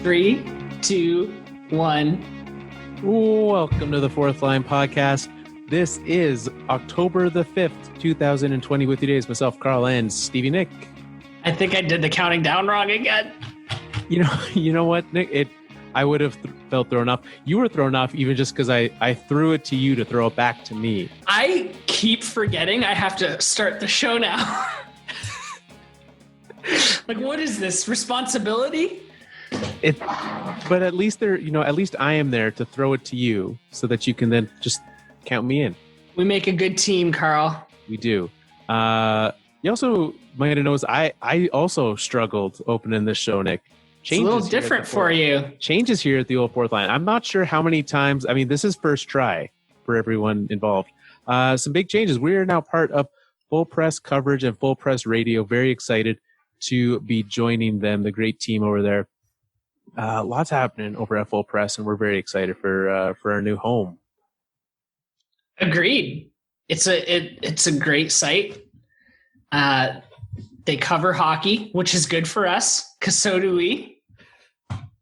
3, 2, 1. Welcome to the Fourth Line Podcast. This is October the 5th, 2020. With you today is myself, Carl, and Stevie Nick. I think I did the counting down wrong again. You know what, Nick? I would have felt thrown off. You were thrown off even just because I threw it to you to throw it back to me. I keep forgetting I have to start the show now. Like, what is this responsibility? But at least at least I am there to throw it to you so that you can then just count me in. We make a good team, Carl. We do. You also might have noticed I also struggled opening this show, Nick. It's a little different for you. Changes here at the old Fourth Line. I'm not sure how many times. I mean, this is first try for everyone involved. Some big changes. We are now part of Full Press Coverage and Full Press Radio. Very excited to be joining them, the great team over there. Lots happening over at Full Press, and we're very excited for our new home. Agreed. It's a great site. They cover hockey, which is good for us because so do we.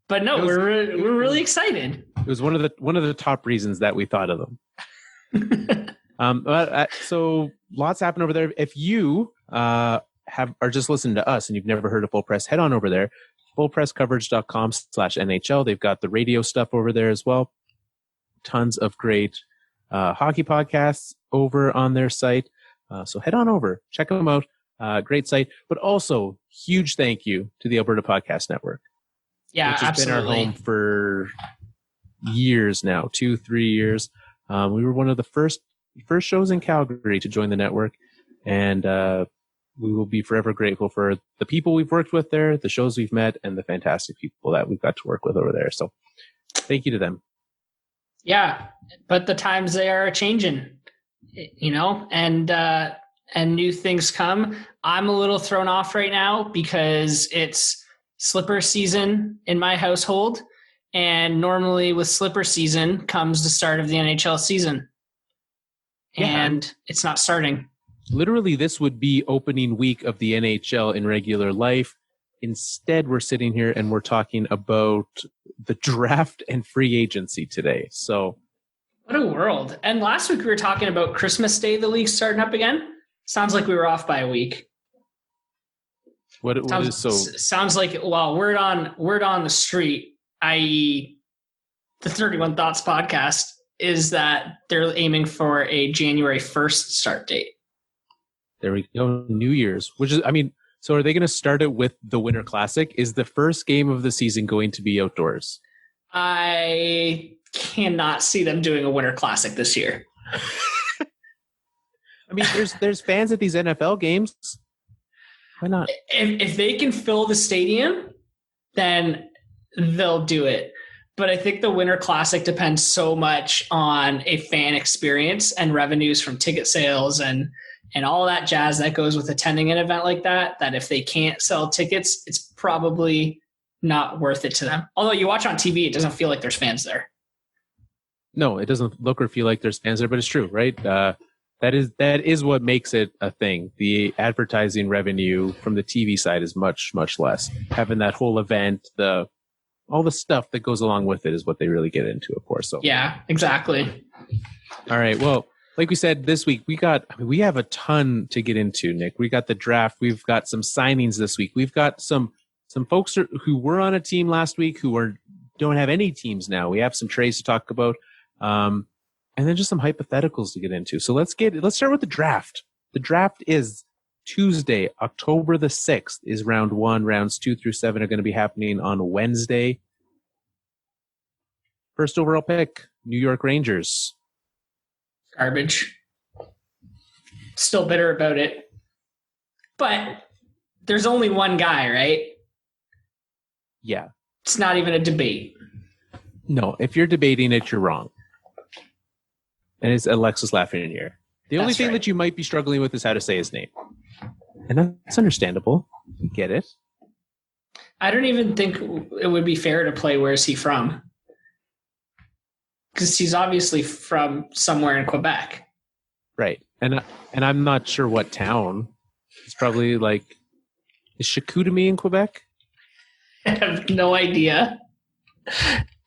But no, we're really excited. It was one of the top reasons that we thought of them. So lots happen over there. If you are just listening to us and you've never heard of Full Press, head on over there. fullpresscoverage.com/NHL. They've got the radio stuff over there as well. Tons of great hockey podcasts over on their site. So head on over, check them out. Great site, but also huge thank you to the Alberta Podcast Network. Yeah, which has absolutely. been our home for years now, 2-3 years. We were one of the first shows in Calgary to join the network, and we will be forever grateful for the people we've worked with there, the shows we've met, and the fantastic people that we've got to work with over there. So thank you to them. Yeah, but the times they are changing, and new things come. I'm a little thrown off right now because it's slipper season in my household, and normally with slipper season comes the start of the NHL season, and it's not starting. Literally, this would be opening week of the NHL in regular life. Instead, we're sitting here and we're talking about the draft and free agency today. So, what a world. And last week we were talking about Christmas Day, the league starting up again. Sounds like we were off by a week. Sounds like, well, word on the street, i.e. the 31 Thoughts podcast, is that they're aiming for a January 1st start date. There we go. New Year's, so are they going to start it with the Winter Classic? Is the first game of the season going to be outdoors? I cannot see them doing a Winter Classic this year. I mean, there's fans at these NFL games. Why not? If they can fill the stadium, then they'll do it. But I think the Winter Classic depends so much on a fan experience and revenues from ticket sales and all that jazz that goes with attending an event like that, that if they can't sell tickets, it's probably not worth it to them. Although you watch on TV, it doesn't feel like there's fans there. No, it doesn't look or feel like there's fans there, but it's true, right? That is what makes it a thing. The advertising revenue from the TV side is much, much less. Having that whole event, all the stuff that goes along with it is what they really get into, of course. So yeah, exactly. All right. Well, like we said, this week we have a ton to get into, Nick. We got the draft. We've got some signings this week. We've got some folks who were on a team last week who don't have any teams now. We have some trades to talk about. And then just some hypotheticals to get into. So let's start with the draft. The draft is Tuesday, October the 6th is round 1. Rounds 2 through 7 are going to be happening on Wednesday. First overall pick, New York Rangers. Garbage. Still bitter about it. But there's only one guy, right? Yeah. It's not even a debate. No, if you're debating it, you're wrong. And it's Alexis Lafreniere. The only thing that you might be struggling with is how to say his name. And that's understandable. You get it. I don't even think it would be fair to play where's he from. Because he's obviously from somewhere in Quebec. Right. And I'm not sure what town. It's probably is Chicoutimi in Quebec? I have no idea.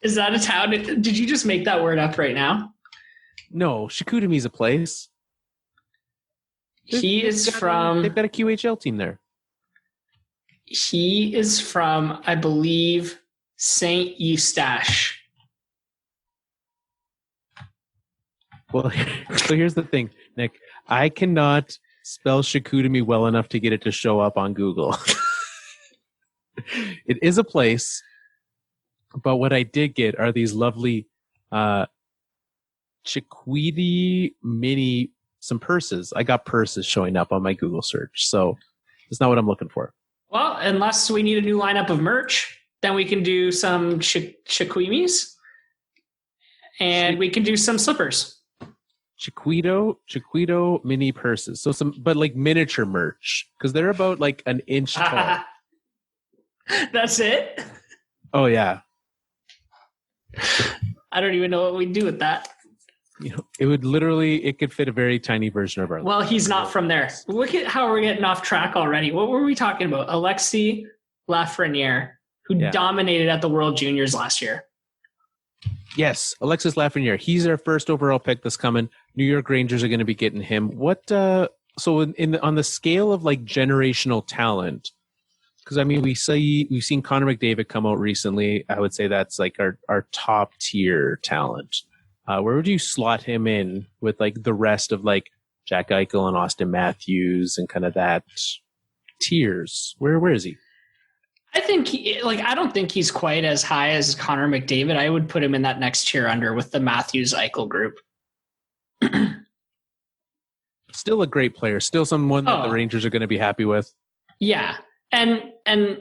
Is that a town? Did you just make that word up right now? No, Chicoutimi's a place. They've got a QHL team there. He is from, I believe, Saint Eustache. Well, so here's the thing, Nick. I cannot spell Chicoutimi well enough to get it to show up on Google. It is a place, but what I did get are these lovely Chiquiti mini, some purses. I got purses showing up on my Google search, so it's not what I'm looking for. Well, unless we need a new lineup of merch, then we can do some Chiquimis, and we can do some slippers. Chiquito mini purses. So but like miniature merch, because they're about like an inch tall. That's it? Oh yeah. I don't even know what we'd do with that. It could fit a very tiny version of our. Well, he's not from there. Look at how we're getting off track already. What were we talking about? Alexis Lafreniere, who dominated at the World Juniors last year. Yes, Alexis Lafreniere. He's our first overall pick that's coming. New York Rangers are going to be getting him. What? So on the scale of like generational talent, because I mean we've seen Connor McDavid come out recently. I would say that's like our top tier talent. Where would you slot him in with like the rest of like Jack Eichel and Austin Matthews and kind of that tiers? Where is he? I think I don't think he's quite as high as Connor McDavid. I would put him in that next tier under with the Matthews Eichel group. Still a great player. Still someone that the Rangers are going to be happy with. Yeah. And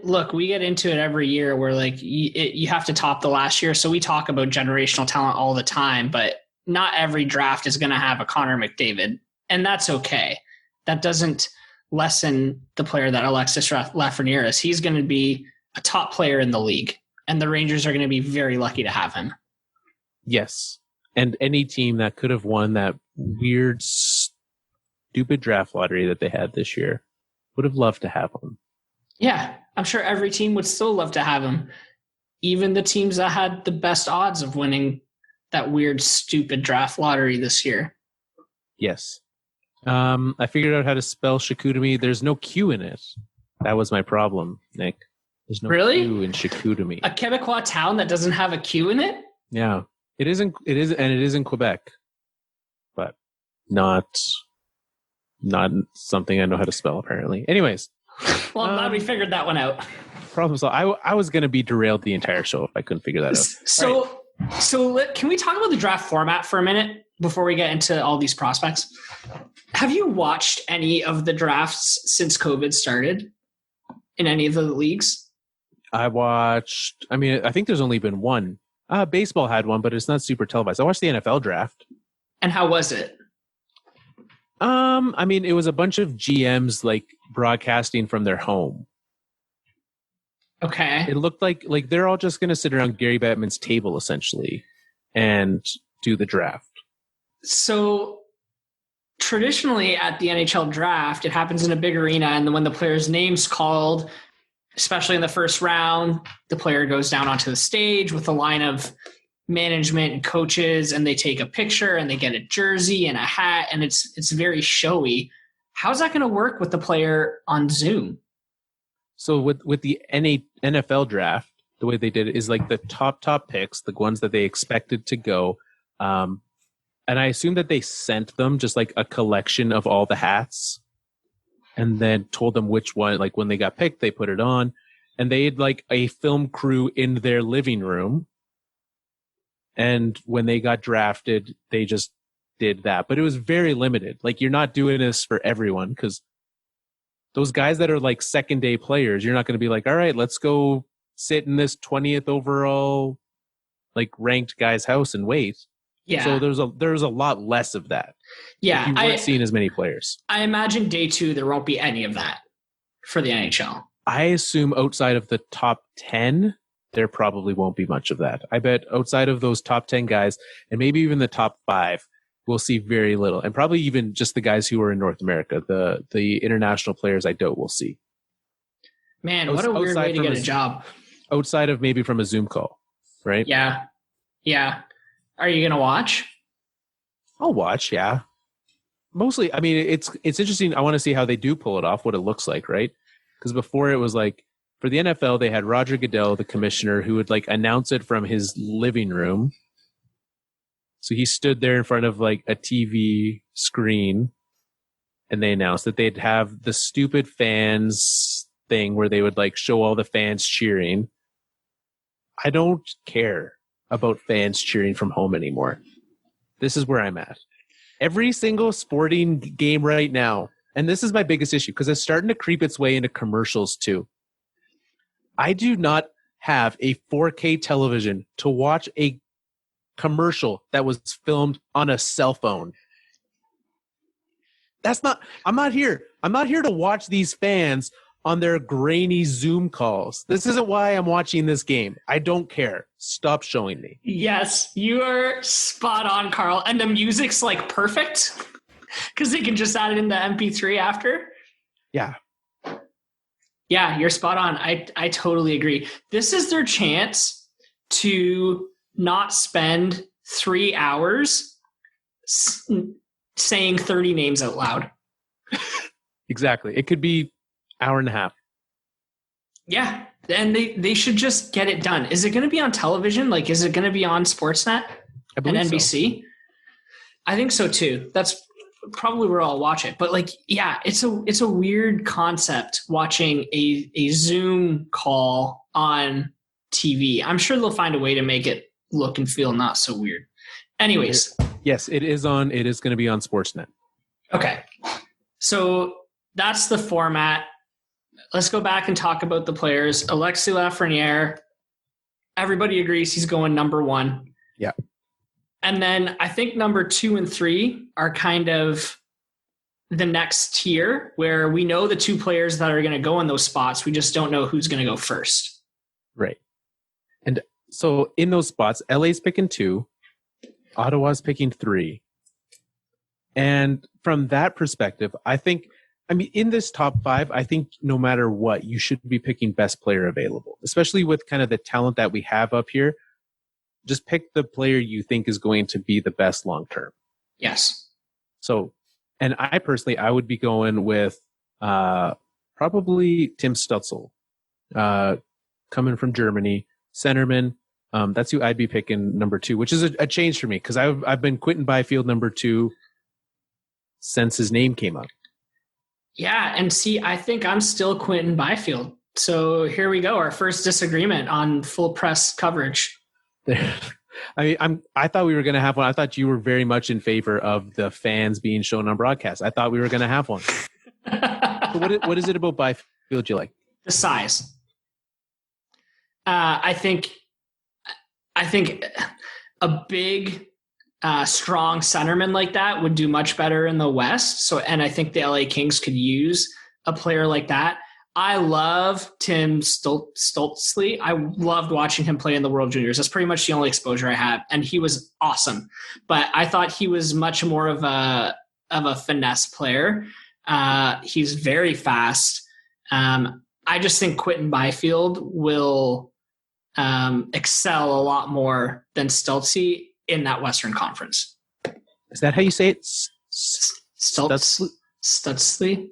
look, we get into it every year where like you have to top the last year. So we talk about generational talent all the time, but not every draft is going to have a Connor McDavid, and that's okay. That doesn't lessen the player that Alexis Lafreniere is. He's going to be a top player in the league, and the Rangers are going to be very lucky to have him. Yes. And any team that could have won that weird, stupid draft lottery that they had this year would have loved to have him. Yeah, I'm sure every team would still love to have him. Even the teams that had the best odds of winning that weird, stupid draft lottery this year. Yes. I figured out how to spell Chicoutimi. There's no Q in it. That was my problem, Nick. There's no Q in Chicoutimi. A Quebecois town that doesn't have a Q in it? Yeah. It is in Quebec. But not something I know how to spell, apparently. Anyways. Well, I'm glad we figured that one out. Problem solved. I was going to be derailed the entire show if I couldn't figure that out. So can we talk about the draft format for a minute before we get into all these prospects? Have you watched any of the drafts since COVID started in any of the leagues? I think there's only been one. Baseball had one, but it's not super televised. I watched the NFL draft. And how was it? It was a bunch of GMs like broadcasting from their home. Okay. It looked like they're all just going to sit around Gary Bettman's table essentially and do the draft. So traditionally at the NHL draft, it happens in a big arena, and when the player's name's called, especially in the first round, the player goes down onto the stage with a line of management and coaches, and they take a picture and they get a jersey and a hat, and it's very showy. How's that going to work with the player on Zoom? So with the NFL draft, the way they did it is like the top picks, the ones that they expected to go. And I assume that they sent them just like a collection of all the hats and then told them which one, like when they got picked, they put it on, and they had like a film crew in their living room. And when they got drafted, they just did that. But it was very limited. Like, you're not doing this for everyone, because those guys that are like second day players, you're not going to be like, all right, let's go sit in this 20th overall, like ranked guy's house and wait. Yeah. So there's a lot less of that. Yeah. You weren't seeing as many players. I imagine day 2, there won't be any of that for the NHL. I assume outside of the top 10, there probably won't be much of that. I bet outside of those top 10 guys, and maybe even the top 5, we'll see very little. And probably even just the guys who are in North America. The international players, I doubt we'll see. Man, what a weird way to get a job. Outside of maybe from a Zoom call, right? Yeah. Yeah. Are you going to watch? I'll watch, yeah. Mostly, I mean, it's interesting. I want to see how they do pull it off, what it looks like, right? Because before it was like, for the NFL, they had Roger Goodell, the commissioner, who would like announce it from his living room. So he stood there in front of like a TV screen, and they announced that they'd have the stupid fans thing where they would like show all the fans cheering. I don't care about fans cheering from home anymore. This is where I'm at. Every single sporting game right now, and this is my biggest issue because it's starting to creep its way into commercials too. I do not have a 4K television to watch a commercial that was filmed on a cell phone. I'm not here to watch these fans on their grainy Zoom calls. This isn't why I'm watching this game. I don't care. Stop showing me. Yes, you are spot on, Carl. And the music's like perfect because they can just add it in the MP3 after. Yeah. Yeah, you're spot on. I totally agree. This is their chance to not spend 3 hours saying 30 names out loud. Exactly. It could be hour and a half. Yeah, and they should just get it done. Is it going to be on television? Like, is it going to be on Sportsnet and NBC? So. I think so too. That's probably where I'll watch it. But like, yeah, it's a weird concept watching a Zoom call on TV. I'm sure they'll find a way to make it look and feel not so weird. Anyways. Yes, it is going to be on Sportsnet. Okay. So that's the format. Let's go back and talk about the players. Alexis Lafreniere, everybody agrees he's going number 1. Yeah. And then I think number 2 and 3 are kind of the next tier where we know the 2 players that are going to go in those spots. We just don't know who's going to go first. Right. And so in those spots, LA's picking 2, Ottawa's picking 3. And from that perspective, in this top 5, I think no matter what, you should be picking best player available, especially with kind of the talent that we have up here. Just pick the player you think is going to be the best long-term. Yes. So, and I personally, I would be going with probably Tim Stutzle, coming from Germany, centerman. That's who I'd be picking number 2, which is a change for me because I've been Quinton Byfield number 2 since his name came up. Yeah, and see, I think I'm still Quinton Byfield. So here we go, our first disagreement on full press coverage. I thought we were going to have one. I thought you were very much in favor of the fans being shown on broadcast. I thought we were going to have one. So what is it about Byfield you like? The size. I think a big, strong centerman like that would do much better in the West. So, and I think the LA Kings could use a player like that. I love Tim Stutzle. I loved watching him play in the World Juniors. That's pretty much the only exposure I had, and he was awesome. But I thought he was much more of a finesse player. He's very fast. I just think Quinton Byfield will excel a lot more than Stutzle in that Western Conference. Is that how you say it? Stutzle? Stutzle?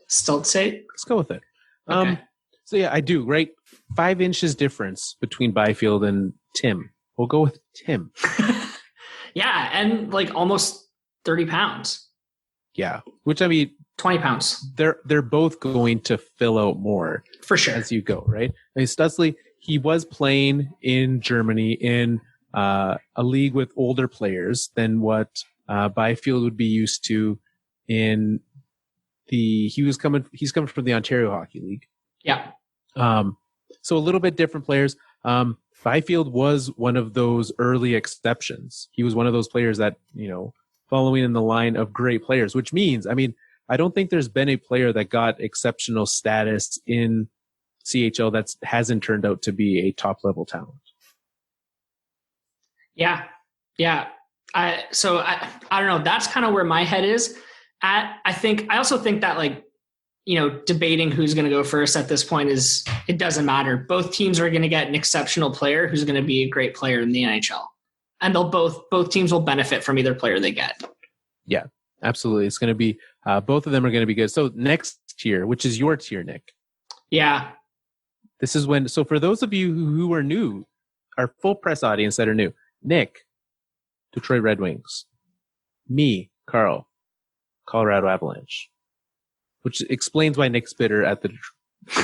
Let's go with it. Okay. So yeah, I do. Right, 5 inches difference between Byfield and Tim. We'll go with Tim. Yeah, and like almost 30 pounds. Yeah, which I mean, 20 pounds. They're both going to fill out more for sure as you go. Right, I mean, Stutzle, he was playing in Germany in a league with older players than what Byfield would be used to in. He's coming from the Ontario Hockey League. Yeah. So a little bit different players. Byfield was one of those early exceptions. He was one of those players that, following in the line of great players, which means, I don't think there's been a player that got exceptional status in CHL that hasn't turned out to be a top level talent. Yeah. Yeah. I don't know. That's kind of where my head is. I also think that debating who's going to go first at this point it doesn't matter. Both teams are going to get an exceptional player who's going to be a great player in the NHL. And both teams will benefit from either player they get. Yeah, absolutely. It's going to be, both of them are going to be good. So next tier, which is your tier, Nick. Yeah. This is so for those of you who are new, our full press audience that are new, Nick, Detroit Red Wings. Me, Carl, Colorado Avalanche. Which explains why Nick's bitter at the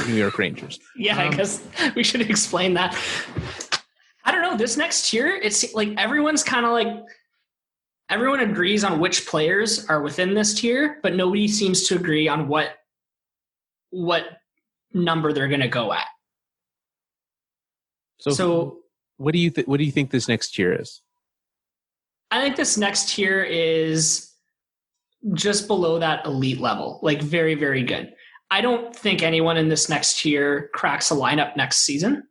New York Rangers. Yeah, I guess we should explain that. I don't know. This next tier, it's like everyone's kind of like, everyone agrees on which players are within this tier, but nobody seems to agree on what number they're going to go at. So what do you think this next tier is? I think this next tier is just below that elite level, like very, very good. I don't think anyone in this next tier cracks a lineup next season.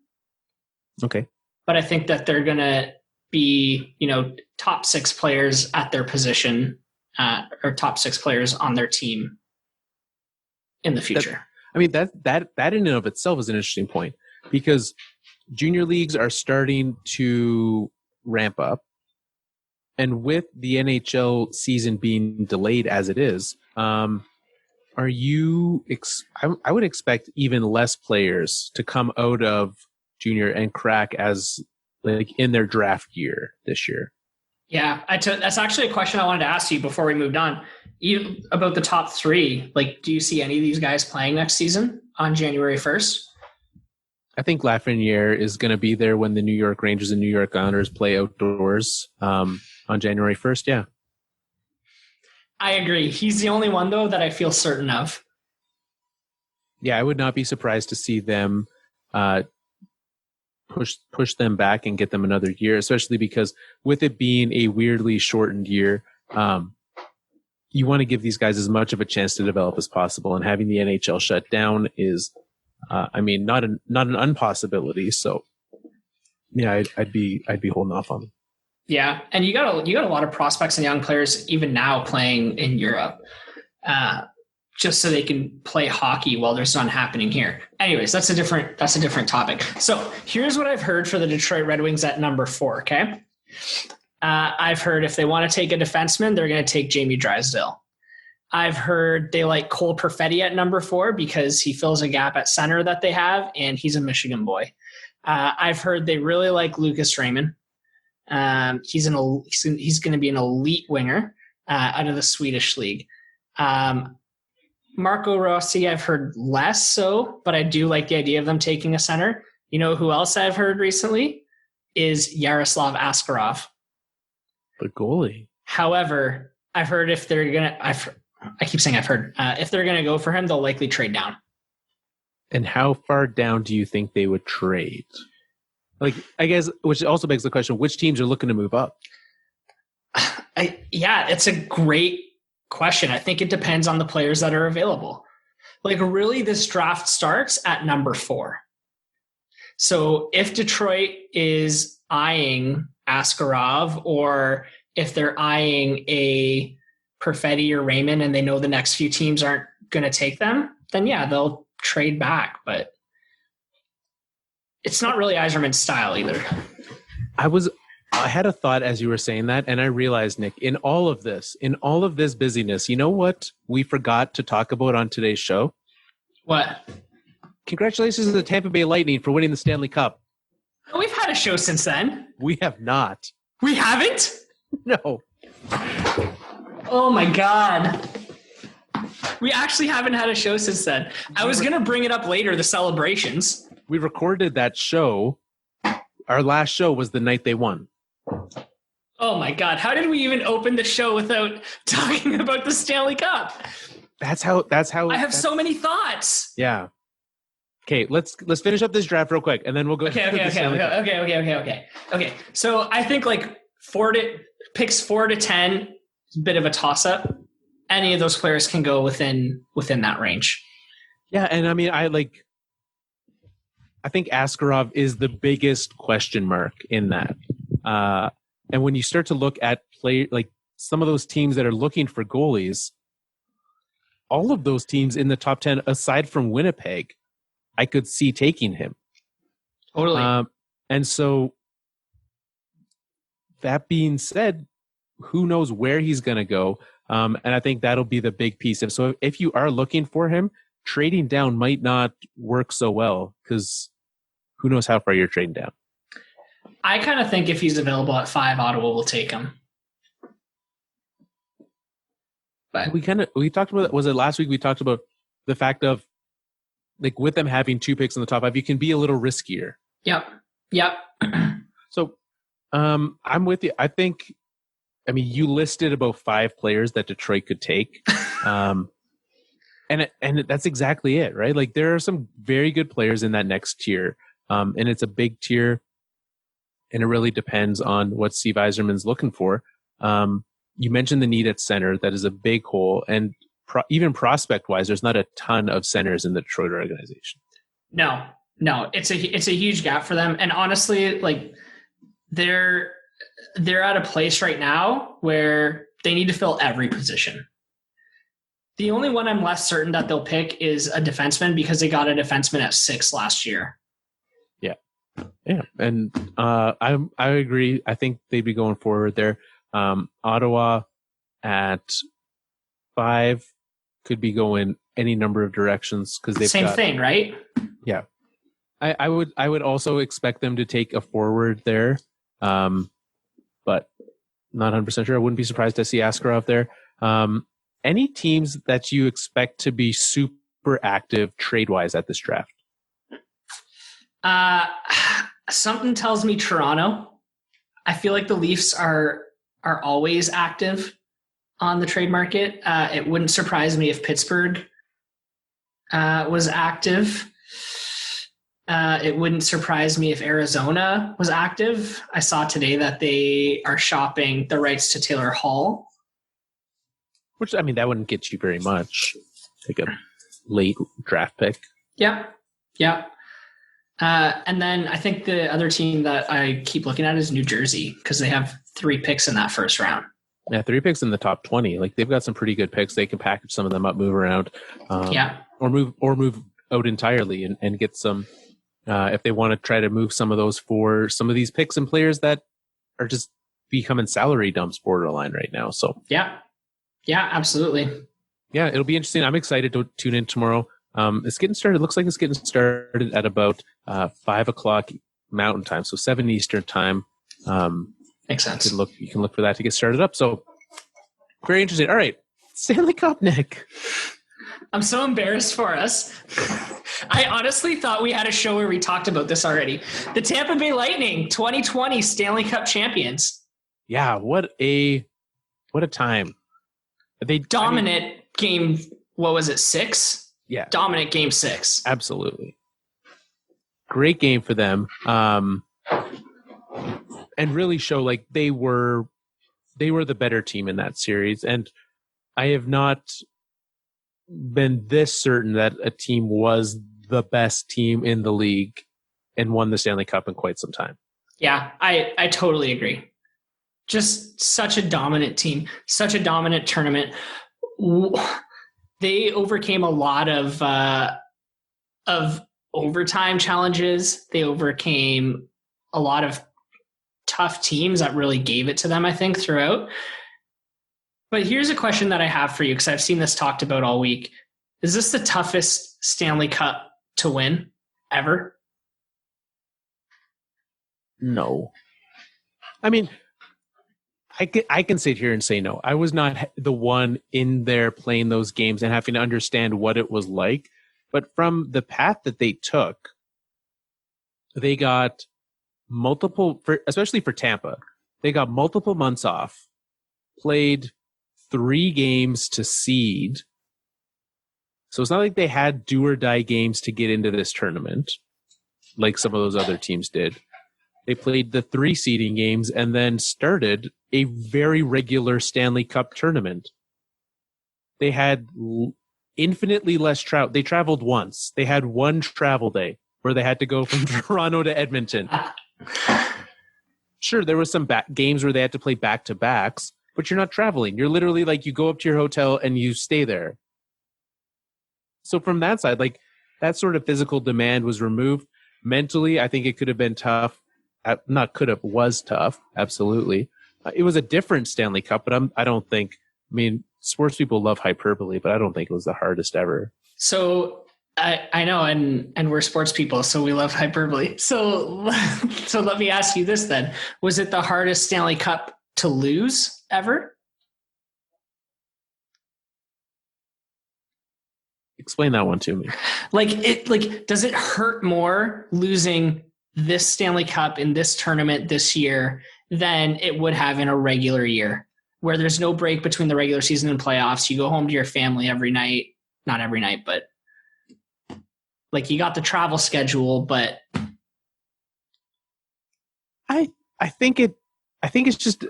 Okay. But I think that they're going to be, top 6 players at their position, or top 6 players on their team in the future. That in and of itself is an interesting point, because junior leagues are starting to ramp up. And with the NHL season being delayed as it is, I would expect even less players to come out of junior and crack as like in their draft year this year. Yeah, that's actually a question I wanted to ask you before we moved on. About the top 3, like, do you see any of these guys playing next season on January 1st? I think Lafreniere is going to be there when the New York Rangers and New York Islanders play outdoors on January 1st. Yeah. I agree. He's the only one, though, that I feel certain of. Yeah, I would not be surprised to see them push them back and get them another year, especially because with it being a weirdly shortened year, you want to give these guys as much of a chance to develop as possible. And having the NHL shut down is, not an impossibility. So, yeah, I'd be holding off on them. Yeah, and you got a lot of prospects and young players even now playing in Europe, just so they can play hockey while there's none happening here. Anyways, that's a different topic. So here's what I've heard for the Detroit Red Wings at number 4. Okay, I've heard if they want to take a defenseman, they're going to take Jamie Drysdale. I've heard they like Cole Perfetti at number 4 because he fills a gap at center that they have, and he's a Michigan boy. I've heard they really like Lucas Raymond. He's going to be an elite winger out of the Swedish league. Marco Rossi, I've heard less so, but I do like the idea of them taking a center. You know who else I've heard recently is Yaroslav Askarov, the goalie. However, I've heard if they're gonna, I keep saying I've heard if they're gonna go for him, they'll likely trade down. And how far down do you think they would trade? Like, I guess, which also begs the question, which teams are looking to move up? It's a great question. I think it depends on the players that are available. Like, really, this draft starts at number 4. So if Detroit is eyeing Askarov, or if they're eyeing a Perfetti or Raymond and they know the next few teams aren't going to take them, then yeah, they'll trade back. But it's not really Yzerman's style either. I had a thought as you were saying that, and I realized, Nick, in all of this busyness, you know what we forgot to talk about on today's show? What? Congratulations to the Tampa Bay Lightning for winning the Stanley Cup. Oh, we've had a show since then. We have not. We haven't? No. Oh my God. We actually haven't had a show since then. I was going to bring it up later, the celebrations. We recorded that show. Our last show was the night they won. Oh my God. How did we even open the show without talking about the Stanley Cup? That's how I have so many thoughts. Yeah. Okay, let's finish up this draft real quick and then we'll go. Okay. So I think like picks 4 to 10 is a bit of a toss up. Any of those players can go within that range. Yeah, and I mean I think Askarov is the biggest question mark in that. And when you start to look at some of those teams that are looking for goalies, all of those teams in the top 10, aside from Winnipeg, I could see taking him. Totally. And so that being said, who knows where he's going to go? And I think that'll be the big piece. And so if you are looking for him, trading down might not work so well because who knows how far you're trading down. I kind of think if he's available at 5, Ottawa will take him. But we talked about, was it last week? We talked about the fact of like with them having 2 picks in the top 5, you can be a little riskier. Yep. So I'm with you. I mean, you listed about 5 players that Detroit could take. And that's exactly it, right? Like there are some very good players in that next tier. And it's a big tier and it really depends on what Steve Yzerman's looking for. You mentioned the need at center. That is a big hole. And even prospect wise, there's not a ton of centers in the Detroit organization. No, it's a huge gap for them. And honestly, like they're at a place right now where they need to fill every position. The only one I'm less certain that they'll pick is a defenseman because they got a defenseman at 6 last year. Yeah. And I agree. I think they'd be going forward there. Ottawa at 5 could be going any number of directions because they've same thing, right? Yeah. I would also expect them to take a forward there. But not 100% sure. I wouldn't be surprised to see Askarov there. Any teams that you expect to be super active trade-wise at this draft? Something tells me Toronto. I feel like the Leafs are always active on the trade market. It wouldn't surprise me if Pittsburgh was active. It wouldn't surprise me if Arizona was active. I saw today that they are shopping the rights to Taylor Hall. Which, I mean, that wouldn't get you very much. Take a late draft pick. Yeah. And then I think the other team that I keep looking at is New Jersey because they have 3 picks in that first round. Yeah, 3 picks in the top 20. Like they've got some pretty good picks. They can package some of them up, move around, or move out entirely and get some. If they want to try to move some of those for some of these picks and players that are just becoming salary dumps borderline right now. So yeah, absolutely. Yeah, it'll be interesting. I'm excited to tune in tomorrow. It's getting started. It looks like it's getting started at about 5:00 Mountain Time, so 7 Eastern Time. Makes sense. You can look for that to get started up. So very interesting. All right, Stanley Cup, Nick. I'm so embarrassed for us. I honestly thought we had a show where we talked about this already. The Tampa Bay Lightning 2020 Stanley Cup champions. Yeah, what a time. They dominant game. What was it? 6? Yeah. Dominant game 6. Absolutely. Great game for them. And really show like they were the better team in that series. And I have not been this certain that a team was the best team in the league and won the Stanley Cup in quite some time. Yeah, I totally agree. Just such a dominant team, such a dominant tournament. They overcame a lot of overtime challenges. They overcame a lot of tough teams that really gave it to them, I think, throughout. But here's a question that I have for you, because I've seen this talked about all week. Is this the toughest Stanley Cup to win ever? No. I mean, I can sit here and say no. I was not the one in there playing those games and having to understand what it was like. But from the path that they took, they got especially for Tampa, they got multiple months off, played 3 games to seed. So it's not like they had do or die games to get into this tournament like some of those other teams did. They played the 3 seeding games and then started a very regular Stanley Cup tournament. They had infinitely less travel. They traveled once. They had 1 travel day where they had to go from Toronto to Edmonton. Sure, there was some games where they had to play back-to-backs, but you're not traveling. You're literally like, you go up to your hotel and you stay there. So from that side, like that sort of physical demand was removed. Mentally, I think it could have been tough. Not could have, was tough. Absolutely. It was a different Stanley Cup, but I don't think, I mean, sports people love hyperbole, but I don't think it was the hardest ever. So I know, and we're sports people, so we love hyperbole. So let me ask you this then. Was it the hardest Stanley Cup to lose ever? Explain that one to me. Does it hurt more losing this Stanley Cup in this tournament this year than it would have in a regular year, where there's no break between the regular season and playoffs? You go home to your family every night, not every night, but like you got the travel schedule, but I think it's just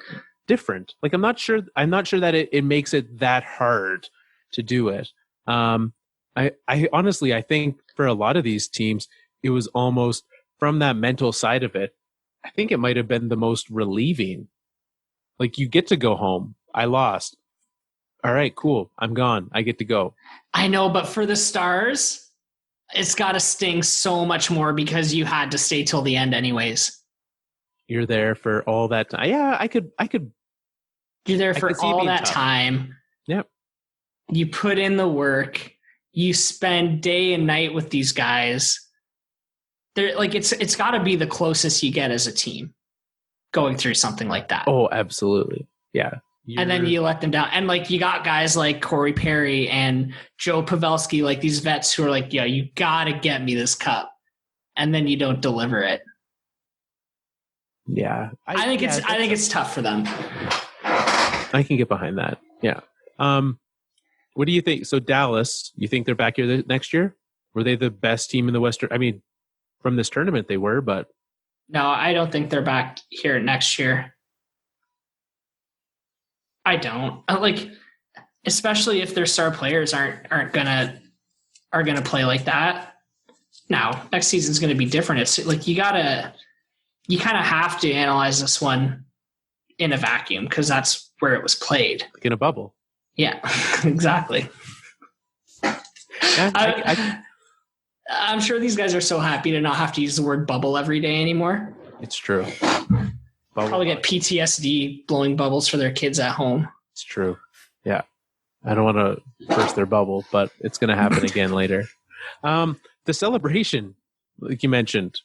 different. Like I'm not sure that it makes it that hard to do it. I honestly, I think for a lot of these teams, it was almost from that mental side of it. I think it might have been the most relieving. Like you get to go home. I lost. All right, cool. I'm gone. I get to go. I know, but for the Stars, it's got to sting so much more because you had to stay till the end anyways. You're there for all that time. Yeah, I could. You're there for all that time. Yep. You put in the work. You spend day and night with these guys. They're like it's got to be the closest you get as a team going through something like that. Oh, absolutely. Yeah. And then you let them down. And like you got guys like Corey Perry and Joe Pavelski, like these vets who are like, yeah, you got to get me this cup. And then you don't deliver it. Yeah. I think it's tough for them. I can get behind that. Yeah. What do you think? So Dallas, you think they're back here next year? Were they the best team in the Western? I mean, from this tournament they were, but no, I don't think they're back here next year. I don't especially if their star players aren't gonna play like that. Now, next season's gonna be different. It's like you kind of have to analyze this one in a vacuum because that's where it was played. Like in a bubble. Yeah, exactly. Yeah, I'm sure these guys are so happy to not have to use the word bubble every day anymore. It's true. Probably get PTSD blowing bubbles for their kids at home. It's true. Yeah. I don't want to burst their bubble, but it's going to happen again later. The celebration, like you mentioned.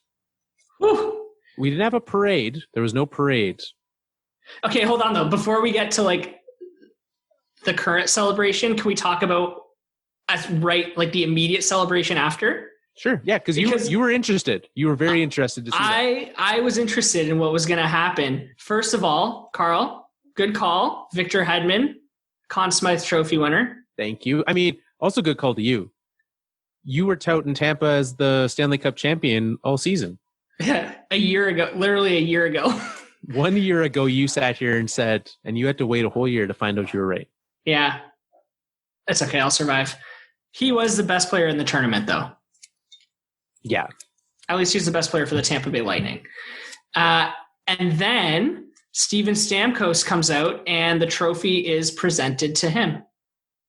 Whew. We didn't have a parade. There was no parade. Okay, hold on though. Before we get to like the current celebration, can we talk about the immediate celebration after? Sure. Yeah, because you were interested. You were very interested to see that. I was interested in what was going to happen. First of all, Carl, good call. Victor Hedman, Conn Smythe Trophy winner. Thank you. I mean, also good call to you. You were touting Tampa as the Stanley Cup champion all season. Yeah, literally a year ago. 1 year ago, you sat here and said, and you had to wait a whole year to find out you were right. Yeah. It's okay. I'll survive. He was the best player in the tournament, though. Yeah. At least he's the best player for the Tampa Bay Lightning. And then Steven Stamkos comes out and the trophy is presented to him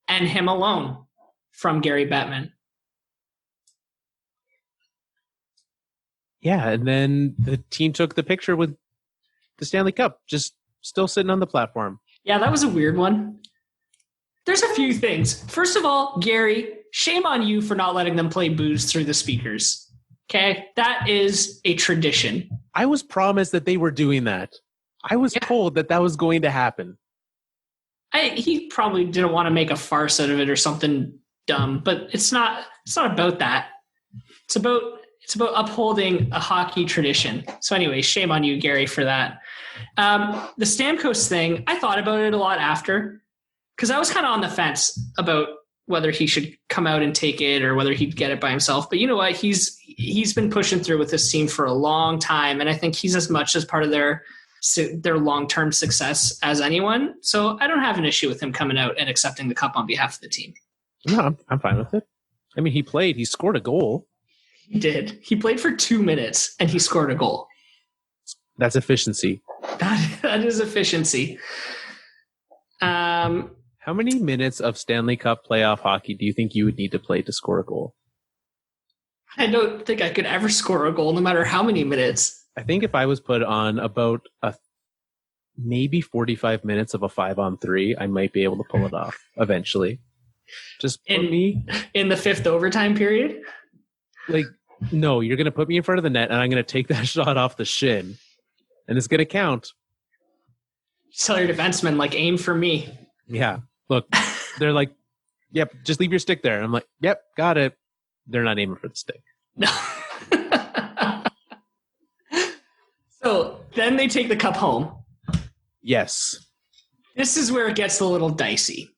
and him alone from Gary Bettman. Yeah. And then the team took the picture with the Stanley Cup, just still sitting on the platform. Yeah, that was a weird one. There's a few things. First of all, Gary, shame on you for not letting them play booze through the speakers. Okay? That is a tradition. I was promised that they were doing that. I was told that was going to happen. He probably didn't want to make a farce out of it or something dumb, but it's not about that. It's about upholding a hockey tradition. So anyway, shame on you, Gary, for that. The Stamkos thing, I thought about it a lot after because I was kind of on the fence about whether he should come out and take it or whether he'd get it by himself. But you know what? He's been pushing through with this team for a long time, and I think he's as much as part of their long-term success as anyone. So I don't have an issue with him coming out and accepting the cup on behalf of the team. No, I'm fine with it. I mean, he scored a goal. He did. He played for 2 minutes and he scored a goal. That's efficiency. That is efficiency. Hell How many minutes of Stanley Cup playoff hockey do you think you would need to play to score a goal? I don't think I could ever score a goal, no matter how many minutes. I think if I was put on about maybe 45 minutes of a 5-on-3, I might be able to pull it off eventually. Just put me in the 5th overtime period. Like, no, you're going to put me in front of the net, and I'm going to take that shot off the shin, and it's going to count. Just tell your defenseman, like, aim for me. Yeah. Look, they're like, yep, just leave your stick there. I'm like, yep, got it. They're not aiming for the stick. No. So then they take the cup home. Yes. This is where it gets a little dicey.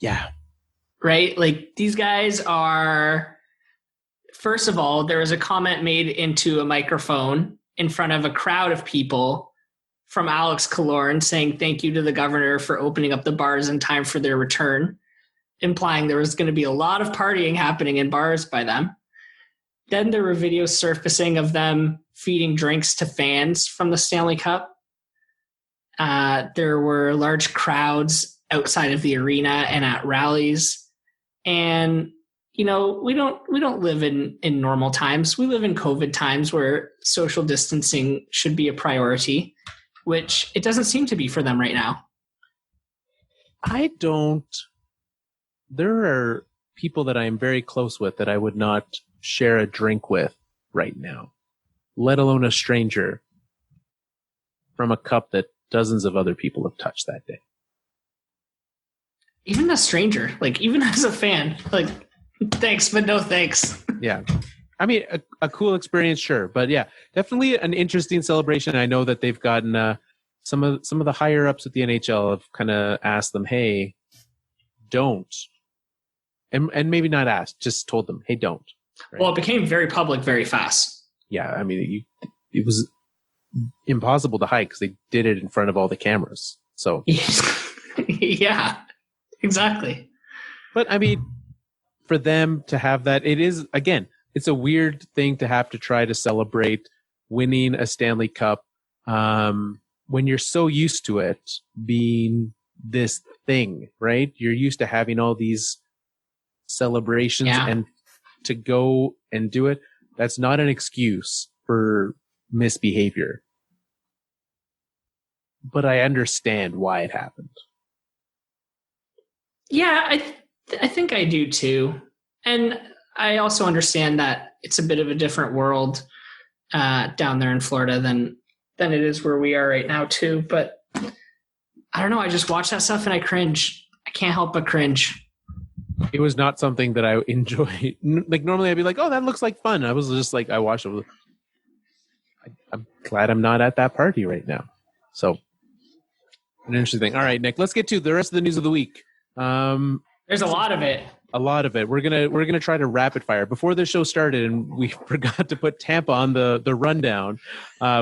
Yeah. Right? Like, these guys are, first of all, there was a comment made into a microphone in front of a crowd of people from Alex Killorn saying thank you to the governor for opening up the bars in time for their return, implying there was going to be a lot of partying happening in bars by them. Then there were videos surfacing of them feeding drinks to fans from the Stanley Cup. There were large crowds outside of the arena and at rallies. And, you know, we don't live in normal times. We live in COVID times where social distancing should be a priority, which it doesn't seem to be for them right now. There are people that I am very close with that I would not share a drink with right now, let alone a stranger from a cup that dozens of other people have touched that day. Even a stranger, like, even as a fan, like, thanks, but no thanks. Yeah. I mean, a cool experience, sure. But yeah, definitely an interesting celebration. I know that they've gotten some of the higher ups at the NHL have kind of asked them, hey, don't. And maybe not asked, just told them, hey, don't. Right? Well, it became very public very fast. Yeah, I mean, it was impossible to hide because they did it in front of all the cameras. So yeah, exactly. But I mean, for them to have that, it is, again, it's a weird thing to have to try to celebrate winning a Stanley Cup when you're so used to it being this thing, right? You're used to having all these celebrations, and to go and do it, that's not an excuse for misbehavior. But I understand why it happened. Yeah, I think I do too. And I also understand that it's a bit of a different world down there in Florida than it is where we are right now too. But I don't know. I just watch that stuff and I cringe. I can't help but cringe. It was not something that I enjoy. Like, normally I'd be like, oh, that looks like fun. I was just like, I watched it. I'm glad I'm not at that party right now. So, an interesting thing. All right, Nick, let's get to the rest of the news of the week. There's a lot of it. A lot of it. We're gonna try to rapid fire. Before the show started, and we forgot to put Tampa on the rundown.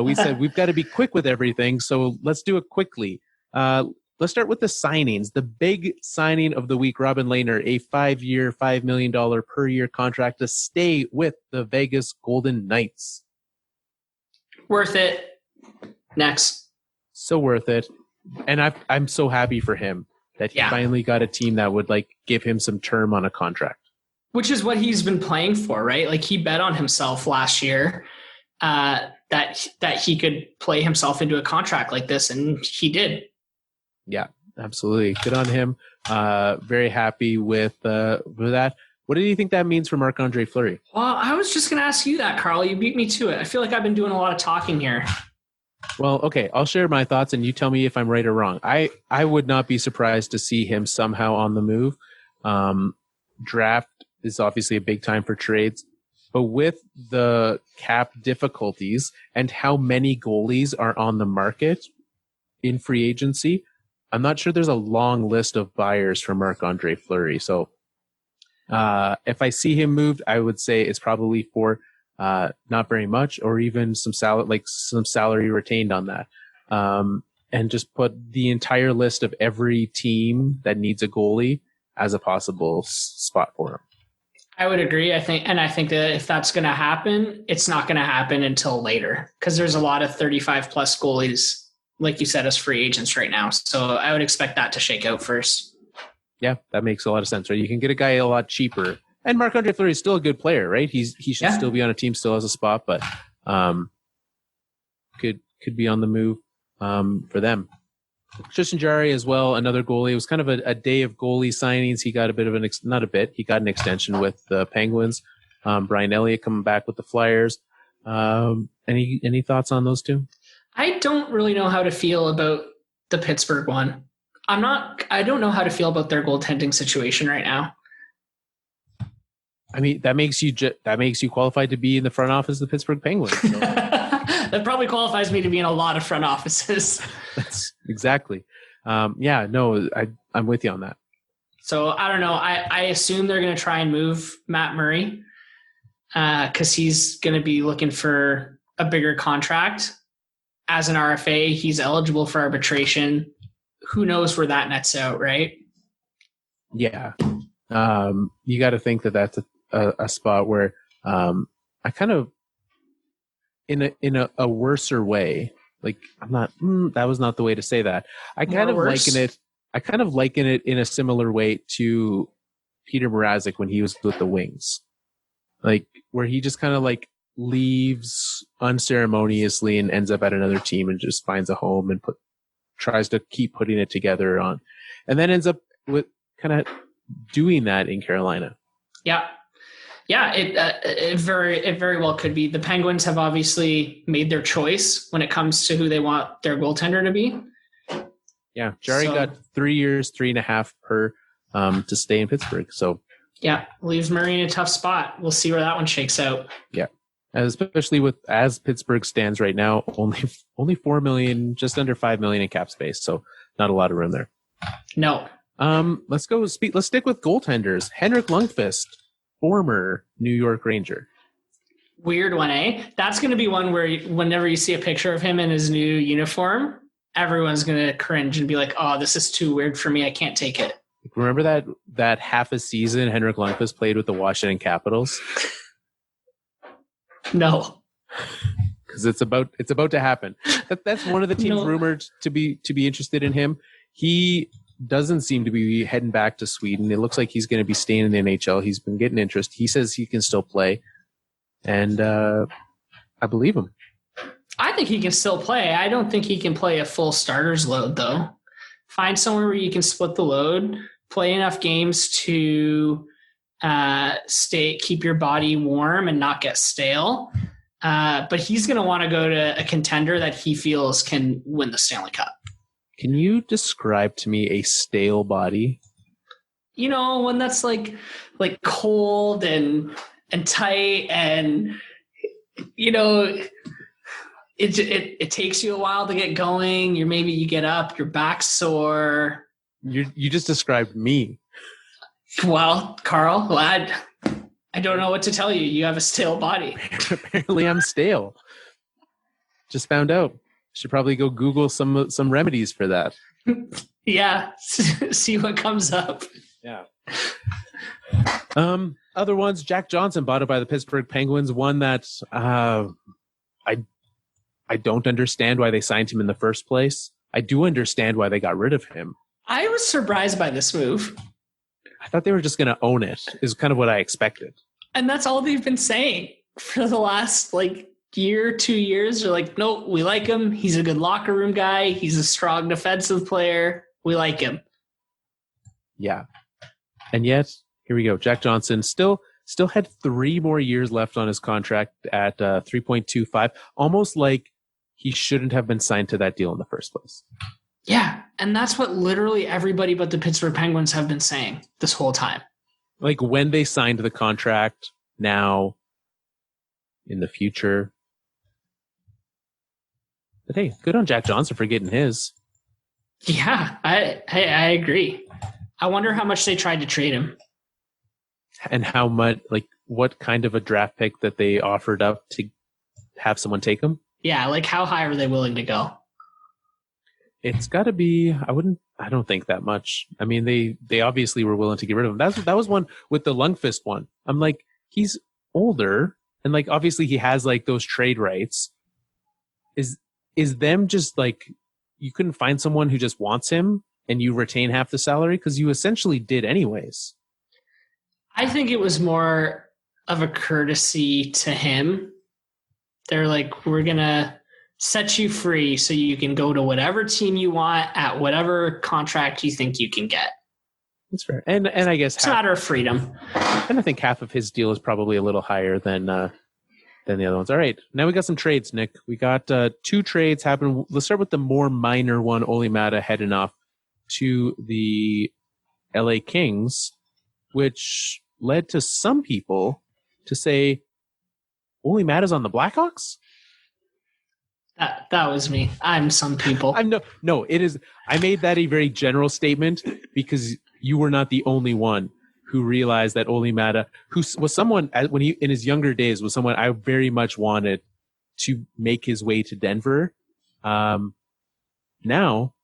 We said we've got to be quick with everything, so let's do it quickly. Let's start with the signings. The big signing of the week, Robin Lehner, a 5-year, $5 million per year contract to stay with the Vegas Golden Knights. Worth it. Next. So worth it. And I'm so happy for him that he finally got a team that would like give him some term on a contract. Which is what he's been playing for, right? Like, he bet on himself last year that he could play himself into a contract like this, and he did. Yeah, absolutely. Good on him. Very happy with that. What do you think that means for Marc-Andre Fleury? Well, I was just going to ask you that, Carl. You beat me to it. I feel like I've been doing a lot of talking here. Well, okay. I'll share my thoughts and you tell me if I'm right or wrong. I would not be surprised to see him somehow on the move. Draft is obviously a big time for trades. But with the cap difficulties and how many goalies are on the market in free agency, I'm not sure there's a long list of buyers for Marc-Andre Fleury. So if I see him moved, I would say it's probably for not very much, or even some salary retained on that. And just put the entire list of every team that needs a goalie as a possible spot for him. I would agree. I think that if that's going to happen, it's not going to happen until later, because there's a lot of 35 plus goalies like you said, as free agents right now. So I would expect that to shake out first. Yeah, that makes a lot of sense, right? You can get a guy a lot cheaper. And Marc-Andre Fleury is still a good player, right? He should still be on a team, still has a spot, but could be on the move for them. Tristan Jarry as well, another goalie. It was kind of a day of goalie signings. He got a bit of he got an extension with the Penguins. Brian Elliott coming back with the Flyers. Any thoughts on those two? I don't really know how to feel about the Pittsburgh one. I don't know how to feel about their goaltending situation right now. I mean, that makes you qualified to be in the front office of the Pittsburgh Penguins. So. That probably qualifies me to be in a lot of front offices. That's exactly. I'm with you on that. So I don't know. I assume they're going to try and move Matt Murray because he's going to be looking for a bigger contract. As an RFA, he's eligible for arbitration. Who knows where that nets out, right? Yeah. You got to think that that's a spot where I kind of in a worser way. Like I'm not. That was not the way to say that. I kind of liken it in a similar way to Peter Mrazek when he was with the Wings, like where he just kind of like leaves unceremoniously and ends up at another team and just finds a home and tries to keep putting it together on, and then ends up with kind of doing that in Carolina. Yeah. Yeah, it very well could be. The Penguins have obviously made their choice when it comes to who they want their goaltender to be. Yeah, Jarry got 3 years, 3.5 per to stay in Pittsburgh. So yeah, leaves Murray in a tough spot. We'll see where that one shakes out. Yeah, especially as Pittsburgh stands right now, only $4 million, just under $5 million in cap space. So not a lot of room there. No. Let's stick with goaltenders. Henrik Lundqvist, former New York Ranger. Weird one, eh? That's going to be one where whenever you see a picture of him in his new uniform, everyone's going to cringe and be like, oh, this is too weird for me. I can't take it. Remember that half a season Henrik Lundqvist played with the Washington Capitals? No. Because it's about to happen. That's one of the teams rumored to be interested in him. He doesn't seem to be heading back to Sweden. It looks like he's going to be staying in the NHL. He's been getting interest. He says he can still play. And I believe him. I think he can still play. I don't think he can play a full starter's load, though. Find somewhere where you can split the load, play enough games to keep your body warm and not get stale. But he's going to want to go to a contender that he feels can win the Stanley Cup. Can you describe to me a stale body? One that's like cold and tight, and it takes you a while to get going. You get up, your back's sore. You just described me. Well, Carl, I don't know what to tell you. You have a stale body. Apparently, I'm stale. Just found out. Should probably go Google some remedies for that. Yeah, see what comes up. Yeah. Other ones, Jack Johnson bought it by the Pittsburgh Penguins. One that I don't understand why they signed him in the first place. I do understand why they got rid of him. I was surprised by this move. I thought they were just going to own it. Is kind of what I expected. And that's all they've been saying for the last year, 2 years. They're like, nope, we like him. He's a good locker room guy. He's a strong defensive player. We like him. Yeah. And yet, here we go. Jack Johnson still had 3 more years left on his contract at 3.25, almost like he shouldn't have been signed to that deal in the first place. Yeah, and that's what literally everybody but the Pittsburgh Penguins have been saying this whole time. Like when they signed the contract, now, in the future. But hey, good on Jack Johnson for getting his. Yeah, I agree. I wonder how much they tried to trade him. And how much, what kind of a draft pick that they offered up to have someone take him? Yeah, how high are they willing to go? It's got to be, I don't think that much. I mean, they obviously were willing to get rid of him. That was one with the Lundqvist one. I'm like, he's older and obviously he has those trade rights. Is them just you couldn't find someone who just wants him and you retain half the salary? Because you essentially did anyways. I think it was more of a courtesy to him. They're like, we're going to set you free so you can go to whatever team you want at whatever contract you think you can get. That's fair. And I guess it's a matter of freedom. And I think half of his deal is probably a little higher than the other ones. All right. Now we got some trades, Nick. We got 2 trades happen. Let's start with the more minor one. Olli Maatta heading off to the LA Kings, which led to some people to say, Olli Maatta's on the Blackhawks? That was me. I'm some people. No, it is. I made that a very general statement because you were not the only one who realized that Olli Maatta, who was someone when he in his younger days was someone I very much wanted to make his way to Denver. Now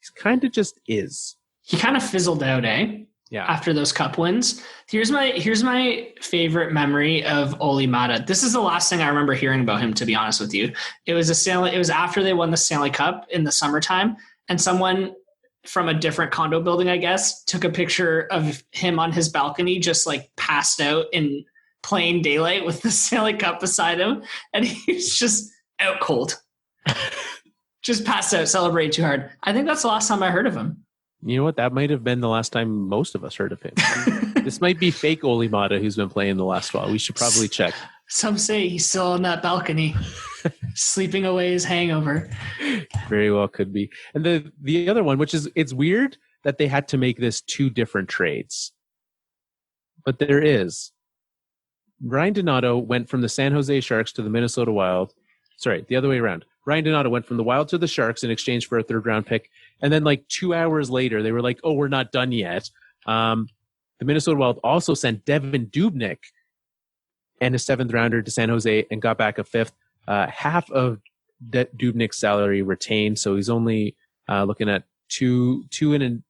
he's kind of just is. He kind of fizzled out, eh? Yeah. After those cup wins. Here's my favorite memory of Olli Maatta. This is the last thing I remember hearing about him, to be honest with you. It was after they won the Stanley Cup in the summertime, and someone from a different condo building, I guess, took a picture of him on his balcony, just like passed out in plain daylight with the Stanley Cup beside him. And he's just out cold. Just passed out, celebrated too hard. I think that's the last time I heard of him. You know what? That might have been the last time most of us heard of him. This might be fake Olli Maatta who's been playing the last while. We should probably check. Some say he's still on that balcony, sleeping away his hangover. Very well could be. And the other one, which is, it's weird that they had to make this 2 different trades. But there is. Ryan Donato went from the San Jose Sharks to the Minnesota Wild. Sorry, the other way around. Ryan Donato went from the Wild to the Sharks in exchange for a 3rd-round pick. And then like 2 hours later, they were like, oh, we're not done yet. The Minnesota Wild also sent Devan Dubnyk and a 7th-rounder to San Jose and got back a 5th. Half of Dubnyk's salary retained, so he's only looking at two and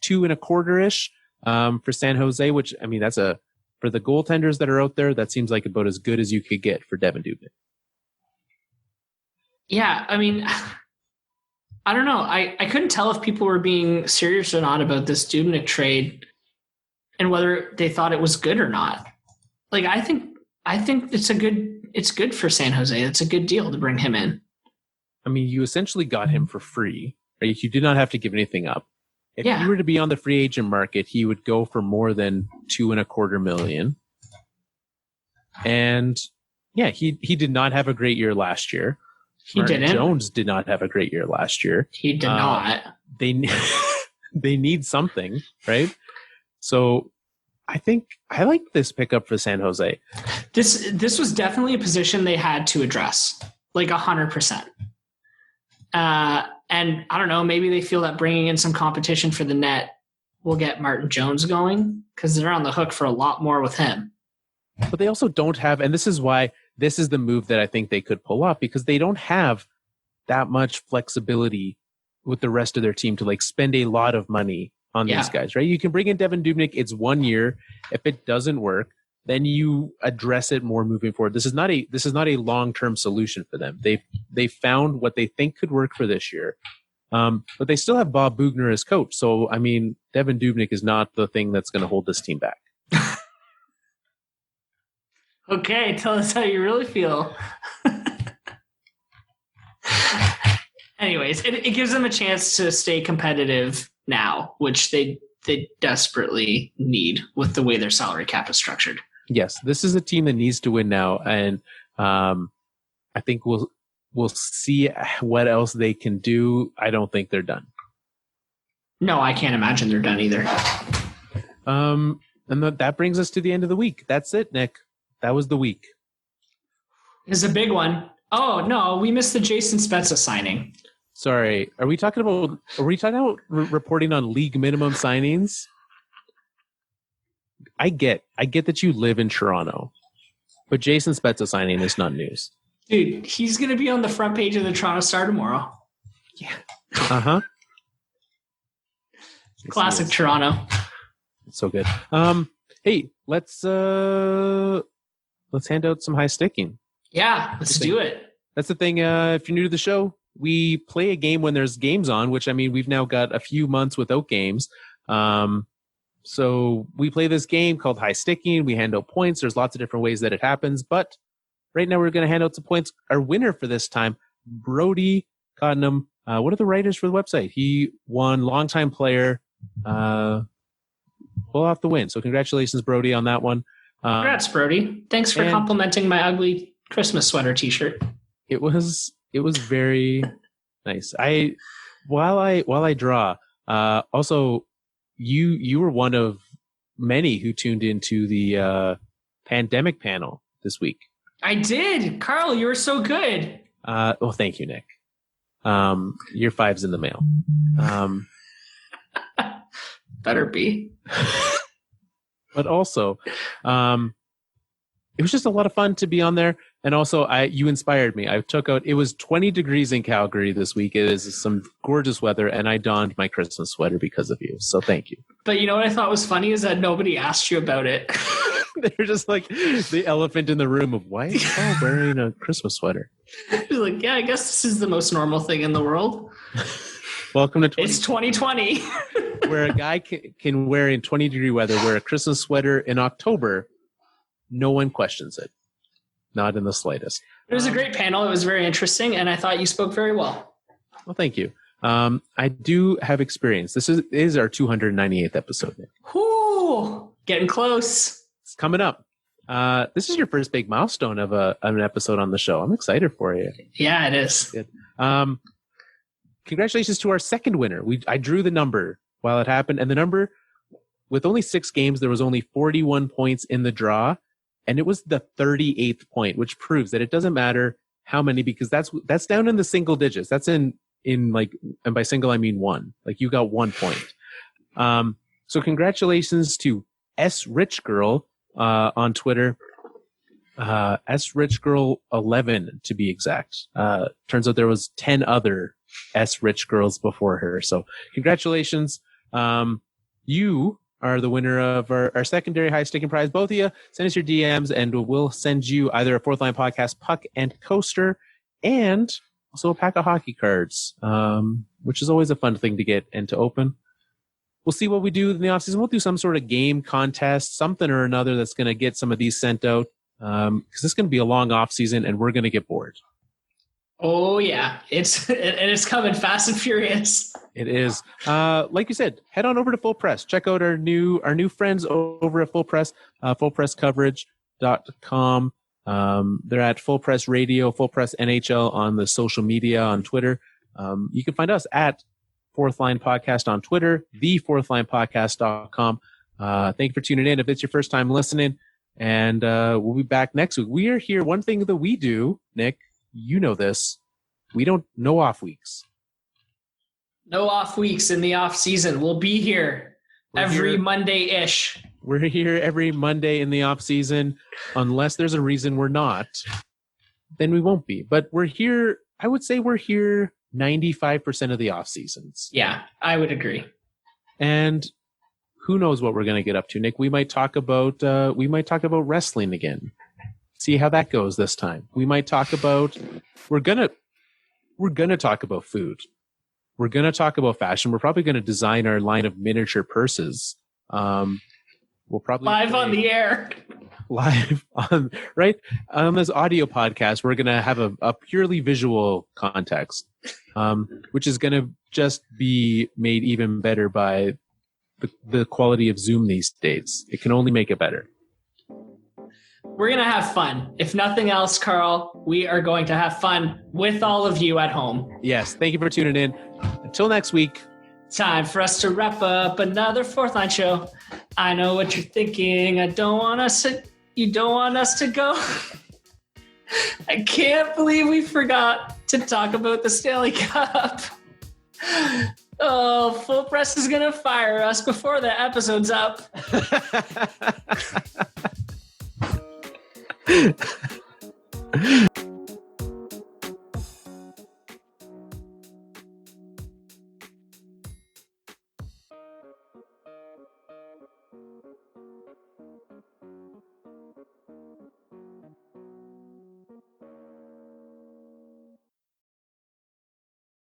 a quarter-ish for San Jose, which, I mean, for the goaltenders that are out there, that seems like about as good as you could get for Devan Dubnyk. Yeah, I mean, I don't know. I couldn't tell if people were being serious or not about this Dubnyk trade and whether they thought it was good or not. Like, I think it's good for San Jose. It's a good deal to bring him in. I mean, you essentially got him for free. Right? You did not have to give anything up. If he were to be on the free agent market, he would go for more than $2.25 million. And yeah, he did not have a great year last year. Jones did not have a great year last year. He did not. They need something, right? So I think I like this pickup for San Jose. This was definitely a position they had to address, like 100%. And I don't know, maybe they feel that bringing in some competition for the net will get Martin Jones going because they're on the hook for a lot more with him. But they also don't have, and this is why this is the move that I think they could pull off, because they don't have that much flexibility with the rest of their team to like spend a lot of money on these guys, right? You can bring in Devan Dubnyk. It's 1 year. If it doesn't work, then you address it more moving forward. This is not a long-term solution for them. They found what they think could work for this year. But they still have Bob Bugner as coach. So, I mean, Devan Dubnyk is not the thing that's going to hold this team back. Okay, tell us how you really feel. Anyways, it gives them a chance to stay competitive now, which they desperately need with the way their salary cap is structured. Yes, this is a team that needs to win now, and I think we'll see what else they can do. I don't think they're done. No, I can't imagine they're done either. And that brings us to the end of the week. That's it, Nick. That was the week. It's a big one. Oh, no, we missed the Jason Spezza signing. Sorry. Are we talking about reporting on league minimum signings? I get that you live in Toronto, but Jason Spezza signing is not news. Dude, he's going to be on the front page of the Toronto Star tomorrow. Yeah. Uh-huh. Classic Toronto. It's so good. Hey, let's hand out some high sticking. Yeah, let's do it. That's the thing. If you're new to the show, we play a game when there's games on, which, I mean, we've now got a few months without games. So we play this game called High Sticking. We hand out points. There's lots of different ways that it happens. But right now we're going to hand out some points. Our winner for this time, Brody Cottenham. What are the writers for the website? He won longtime player. Pull off the win. So congratulations, Brody, on that one. Congrats, Brody. Thanks for complimenting my ugly Christmas sweater t-shirt. It was very nice. While I draw, also you were one of many who tuned into the pandemic panel this week. I did. Carl, you were so good. Well, thank you, Nick. Your 5's in the mail. Better be. But also, it was just a lot of fun to be on there. And also, you inspired me. It was 20 degrees in Calgary this week. It is some gorgeous weather, and I donned my Christmas sweater because of you. So thank you. But you know what I thought was funny is that nobody asked you about it. They're just like the elephant in the room of, why is Paul wearing a Christmas sweater? He's like, yeah, I guess this is the most normal thing in the world. Welcome to It's 2020. Where a guy can wear in 20-degree weather, wear a Christmas sweater in October, no one questions it. Not in the slightest. It was a great panel. It was very interesting, and I thought you spoke very well. Well, thank you. I do have experience. This is our 298th episode, Nick. Whoo! Getting close. It's coming up. This is your first big milestone of an episode on the show. I'm excited for you. Yeah, it is. Good. Congratulations to our second winner. I drew the number while it happened, and the number, with only 6 games, there was only 41 points in the draw, and it was the 38th point, which proves that it doesn't matter how many, because that's down in the single digits. That's in like, and by single I mean 1. Like, you got 1 point. So congratulations to S Rich Girl on Twitter. S Rich Girl 11 to be exact. Turns out there was 10 other S Rich Girls before her. So congratulations. You are the winner of our secondary high sticking prize. Both of you, send us your DMs and we'll send you either a Fourth Line Podcast puck and coaster and also a pack of hockey cards, which is always a fun thing to get and to open. We'll see what we do in the offseason. We'll do some sort of game contest, something or another that's going to get some of these sent out, because it's going to be a long offseason and we're going to get bored. Oh yeah, it's coming fast and furious. It is. Like you said, head on over to Full Press. Check out our new friends over at Full Press, fullpresscoverage.com. They're at Full Press Radio, Full Press NHL on the social media on Twitter. You can find us at Fourth Line Podcast on Twitter, thefourthlinepodcast.com. Thank you for tuning in. If it's your first time listening, and we'll be back next week. We are here. One thing that we do, Nick, you know this, we don't know off weeks. No off weeks in the off season. We'll be here every Monday-ish. We're here every Monday in the off season. Unless there's a reason we're not, then we won't be. But we're here. I would say we're here 95% of the off seasons. Yeah, I would agree. And who knows what we're going to get up to, Nick? We might talk about wrestling again. See how that goes this time. We might talk about, we're gonna talk about food. We're gonna talk about fashion. We're probably gonna design our line of miniature purses. We'll probably live on the air. Live on this audio podcast. We're gonna have a purely visual context, which is gonna just be made even better by the quality of Zoom these days. It can only make it better. We're going to have fun. If nothing else, Carl, we are going to have fun with all of you at home. Yes. Thank you for tuning in. Until next week. Time for us to wrap up another Fourth Line show. I know what you're thinking. You don't want us to go. I can't believe we forgot to talk about the Stanley Cup. Oh, Full Press is going to fire us before the episode's up.